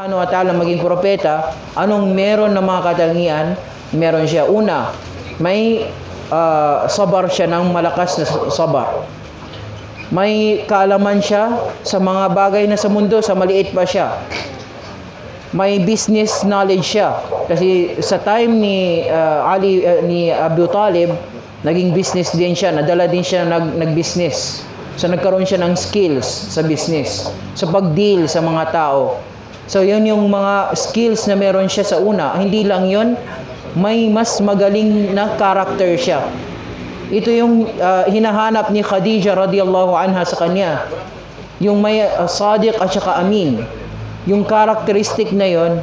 Wa ta'ala maging propeta, anong meron ng mga katangian? Meron siya. Una, may sabar siya ng malakas na sabar. May kaalaman siya sa mga bagay na sa mundo, sa maliit pa siya. May business knowledge siya. Kasi sa time ni ni Abu Talib, naging business din siya. Nadala din siya nag-business. So nagkaroon siya ng skills sa business, sa pag-deal sa mga tao. So yun yung mga skills na meron siya sa una. Hindi lang yun, may mas magaling na character siya. Ito yung hinahanap ni Khadija radiyallahu anha sa kanya. Yung may sadiq at saka amin. Yung characteristic na yon,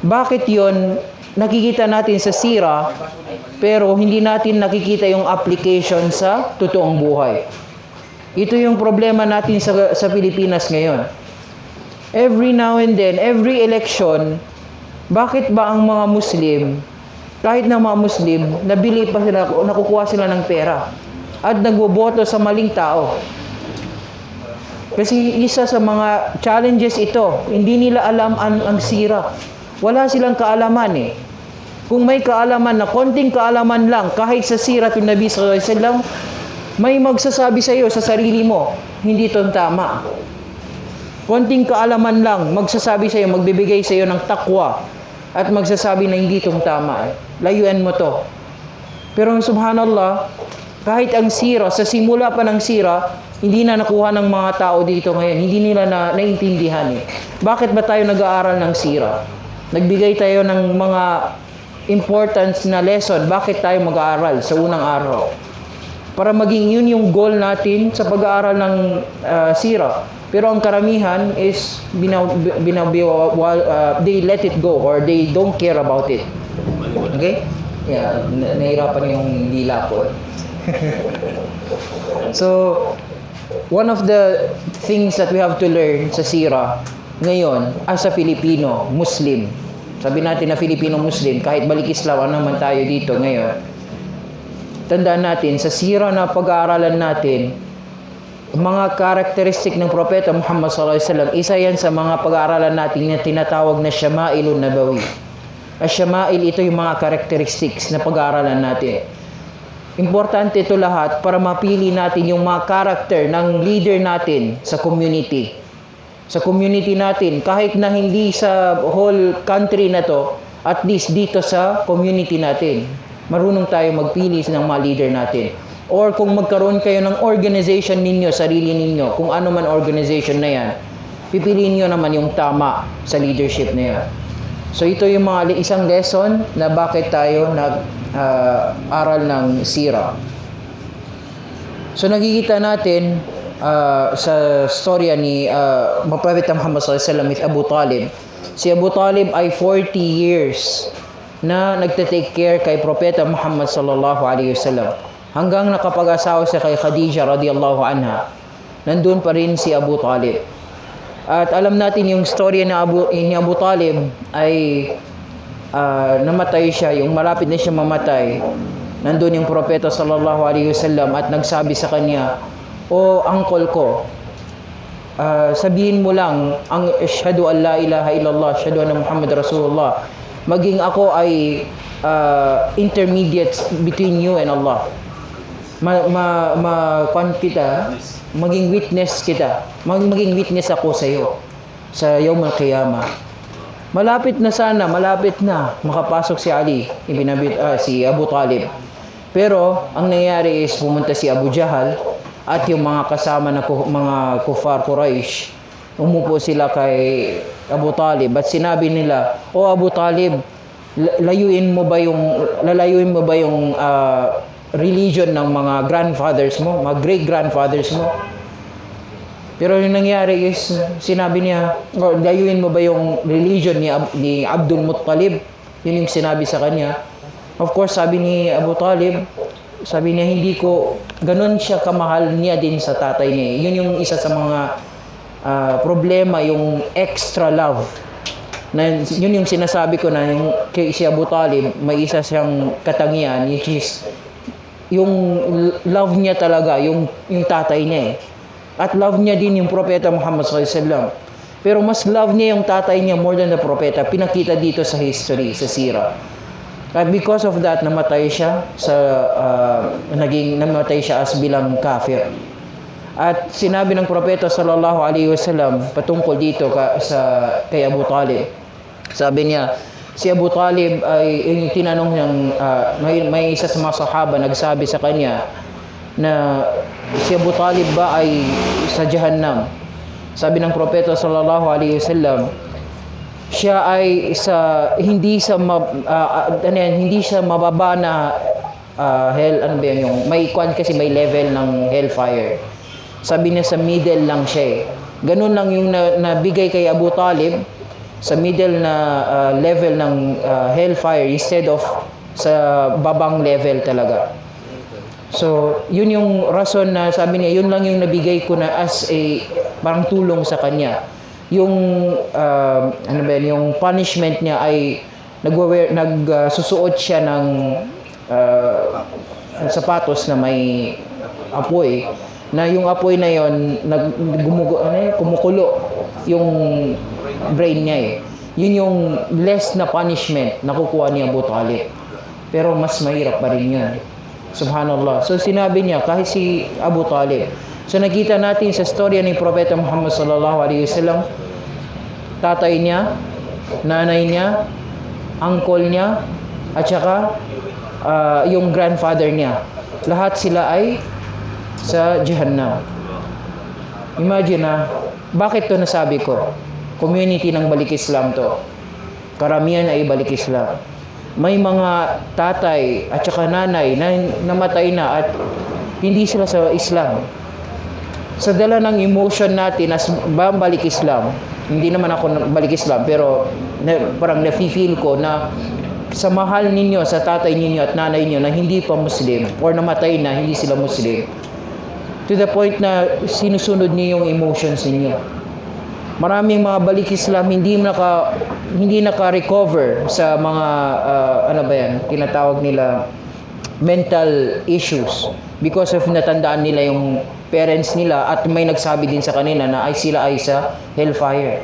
bakit yon nakikita natin sa sira, pero hindi natin nakikita yung application sa totoong buhay. Ito yung problema natin sa Pilipinas ngayon. Every now and then, every election, bakit ba ang mga Muslim, kahit na mga Muslim, nabili pa sila, nakukuha sila ng pera at nagboboto sa maling tao? Kasi isa sa mga challenges ito, hindi nila alam ang sira. Wala silang kaalaman eh. Kung may kaalaman na, konting kaalaman lang, kahit sa sirat ng Nabi sallallahu alaihi wasallam, may magsasabi sa iyo sa sarili mo, hindi ito tama. Konting kaalaman lang, magsasabi sa iyo, magbibigay sa iyo ng takwa at magsasabi na hindi ito tama. Layuan mo to. Pero subhanallah, kahit ang sira, sa simula pa ng sira, hindi na nakuha ng mga tao dito ngayon. Hindi nila naintindihan eh. Bakit ba tayo nag-aaral ng sira? Nagbigay tayo ng mga importance na lesson. Bakit tayo mag-aaral sa unang araw? Para maging yun yung goal natin sa pag-aaral ng sira. Pero ang karamihan is they let it go or they don't care about it. Okay? Yeah, nahirapan yung dila ko. So, one of the things that we have to learn sa sira ngayon as a Filipino Muslim, sabi natin na Filipino Muslim, kahit balik Islam, ano naman tayo dito ngayon, tandaan natin, sa sira na pag-aaralan natin, mga karakteristik ng Propeta Muhammad sallallahu alaihi wasallam, isa yan sa mga pag-aaralan natin na tinatawag na Syama'ilun Nabawi. Syama'il, ito yung mga characteristics na pag-aaralan natin. Importante ito lahat para mapili natin yung mga character ng leader natin sa community. Sa community natin, kahit na hindi sa whole country na to, at least dito sa community natin, marunong tayo magpili ng mga leader natin. Or kung magkaroon kayo ng organization ninyo, sarili ninyo, kung ano man organization na yan, pipiliin nyo naman yung tama sa leadership na yan. So ito yung mga isang lesson na bakit tayo nag-aral ng sira. So nakikita natin sa storya ni Prophet Muhammad sallallahu alaihi wasallam with Abu Talib. Si Abu Talib ay 40 years na nagte-take care kay Propeta Muhammad sallallahu alaihi wasallam. Hanggang nakapag-asawa siya kay Khadija radiyallahu anha. Nandun pa rin si Abu Talib. At alam natin yung story ni Abu Talib ay namatay siya, yung malapit na siya mamatay. Nandun yung Propeta sallallahu alaihi wasallam at nagsabi sa kanya, "O uncle ko, sabihin mo lang ang asyhadu an la ilaha illallah, asyhadu anna Muhammad Rasulullah. Maging ako ay intermediate between you and Allah. Maging witness kita. Maging witness ako sa iyo sa Yawm al-Qiyamah." Malapit na makapasok si Ali, si Abu Talib. Pero ang nangyari is pumunta si Abu Jahal at yung mga kasama na mga kufar Quraysh. Umupo sila kay Abu Talib at sinabi nila, "O Abu Talib, lalayuin mo ba yung religion ng mga grandfathers mo, mga great-grandfathers mo?" Pero yung nangyari is, sinabi niya, layuin mo ba yung religion ni Abdul Muttalib? Yun yung sinabi sa kanya. Of course, sabi ni Abu Talib, sabi niya, hindi ko, ganun siya kamahal niya din sa tatay niya. Yun yung isa sa mga problema, yung extra love. Yun yung sinasabi ko na yung si Abu Talib, may isa siyang katangian, which is, yung love niya talaga, yung tatay niya eh. At love niya din yung Propeta Muhammad sallallahu alaihi wasallam. Pero mas love niya yung tatay niya more than the propeta. Pinakita dito sa history, sa sira. At because of that, namatay siya namatay siya as bilang kafir. At sinabi ng propeta sallallahu alaihi wasallam patungkol dito kay Abu Talib. Sabi niya, si Abu Talib ay yung tinanong niyang may isa sa mga sahaba nagsabi sa kanya na si Abu Talib ba ay sa Jahannam. Sabi ng propeta sallallahu alaihi wasallam, siya ay hindi siya mababa na hell, ano ba yung may kwan kasi may level ng hellfire. Sabi niya sa middle lang siya. Ganun lang yung nabigay kay Abu Talib, sa middle na level ng hellfire instead of sa babang level talaga. So, yun yung rason na sabi niya, yun lang yung nabigay ko na as a parang tulong sa kanya. Yung yung punishment niya ay nagsusuot siya ng sapatos na may apoy, na yung apoy na yon kumukulo yung brain niya . Yun yung less na punishment na kukuha ni Abu Talib. Pero mas mahirap pa rin yun. Subhanallah. So sinabi niya, kahit si Abu Talib. So nakita natin sa storya ni Propeta Muhammad sallallahu alaihi wasallam, tatay niya, nanay niya, uncle niya, at saka yung grandfather niya. Lahat sila ay sa Jahannam. Imagine bakit to nasabi ko? Community ng Balik Islam to. Karamihan ay Balik Islam. May mga tatay at saka nanay na namatay na at hindi sila sa Islam. Sa dala ng emotion natin as balik Islam, hindi naman ako balik Islam, pero parang nafe-feel ko na sa mahal ninyo, sa tatay ninyo at nanay ninyo na hindi pa Muslim or namatay na hindi sila Muslim, to the point na sinusunod niyo yung emotions ninyo. Maraming mga balik Islam hindi naka-recover sa mga tinatawag nila mental issues because of natandaan nila yung parents nila at may nagsabi din sa kanila na sila ay sa hellfire.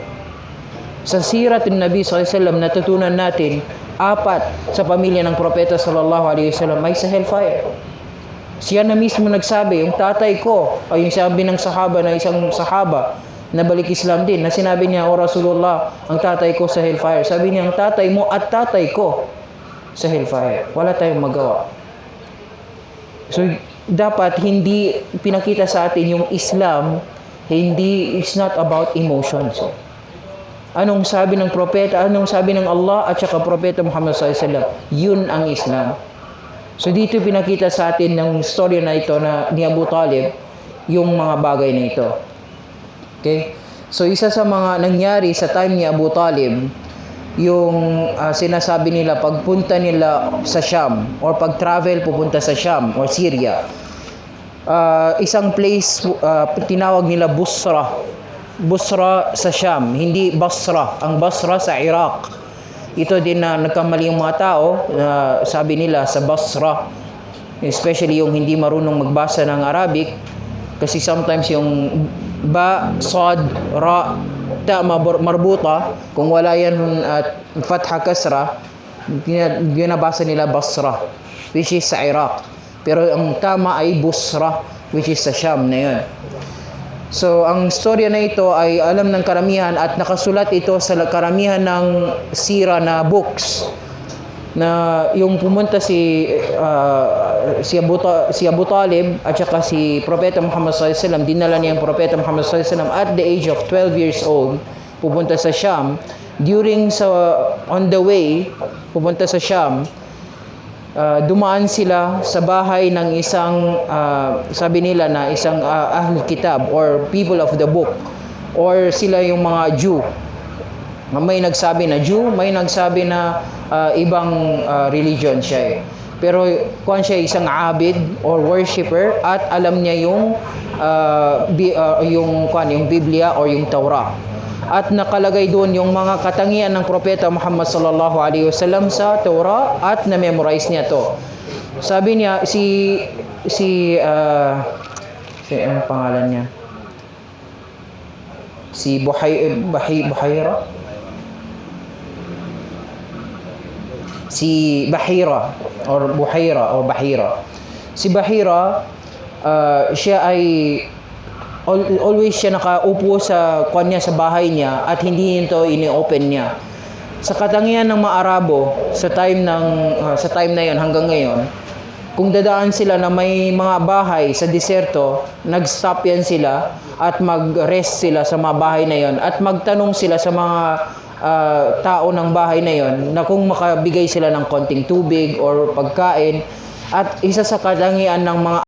Sa sirat ng Nabi sallallahu alaihi wasallam natutunan natin 4 sa pamilya ng propeta sallallahu alaihi wasallam ay sa hellfire. Siya na mismo nagsabi, yung tatay ko, ay yung sabi ng sahaba na isang sahaba na balik Islam din, na sinabi niya, "O Rasulullah, ang tatay ko sa hellfire." Sabi niya, ang tatay mo at tatay ko sa hellfire. Wala tayong magawa. So, dapat hindi pinakita sa atin yung Islam, it's not about emotions. Anong sabi ng propeta, anong sabi ng Allah at saka propeta Muhammad sallallahu alaihi wasallam, yun ang Islam. So dito pinakita sa atin ng story na ito na ni Abu Talib yung mga bagay na ito. Okay? So isa sa mga nangyari sa time ni Abu Talib, yung sinasabi nila pagpunta nila sa Sham or pag-travel pupunta sa Sham or Syria, isang place tinawag nila Busra sa Sham, hindi Basra. Ang Basra sa Iraq. Ito din na nagkamali yung mga tao, sabi nila sa Basra, especially yung hindi marunong magbasa ng Arabic, kasi sometimes yung ba, sad, ra, ta marbuta, kung wala yan at fatha kasra, ginabasa nila Basra, which is sa Iraq. Pero ang tama ay Busra, which is sa Sham na yun. So, ang storya na ito ay alam ng karamihan at nakasulat ito sa karamihan ng sira na books, na yung pumunta si Abu Talib at saka si Propeta Muhammad sallallahu alaihi wasallam, dinala niya ang Propeta Muhammad sallallahu alaihi wasallam at the age of 12 years old pupunta sa Sham. On the way pupunta sa Sham, dumaan sila sa bahay ng isang sabi nila na isang Ahlul Kitab or people of the book, or sila yung mga Jew. May nagsabi na Jew, may nagsabi na ibang religion siya . Pero kung siya isang abid or worshipper at alam niya yung Biblia or yung Torah. At nakalagay doon yung mga katangian ng Propeta Muhammad sallallahu alaihi wasallam sa Torah at na-memorize niya to. Sabi niya anong pangalan niya? si Buhayra, si Bahira or Buhayra o Bahira. Si Bahira, siya ay always siya nakaupo sa kanya sa bahay niya at hindi nito ini-open niya. Sa katangian ng mga Arabo sa time na 'yon hanggang ngayon, kung dadaan sila na may mga bahay sa diserto, nag-stop yan sila at mag-rest sila sa mga bahay na 'yon at magtanong sila sa mga tao ng bahay na 'yon na kung makabigay sila ng konting tubig or pagkain. At isa sa katangian ng mga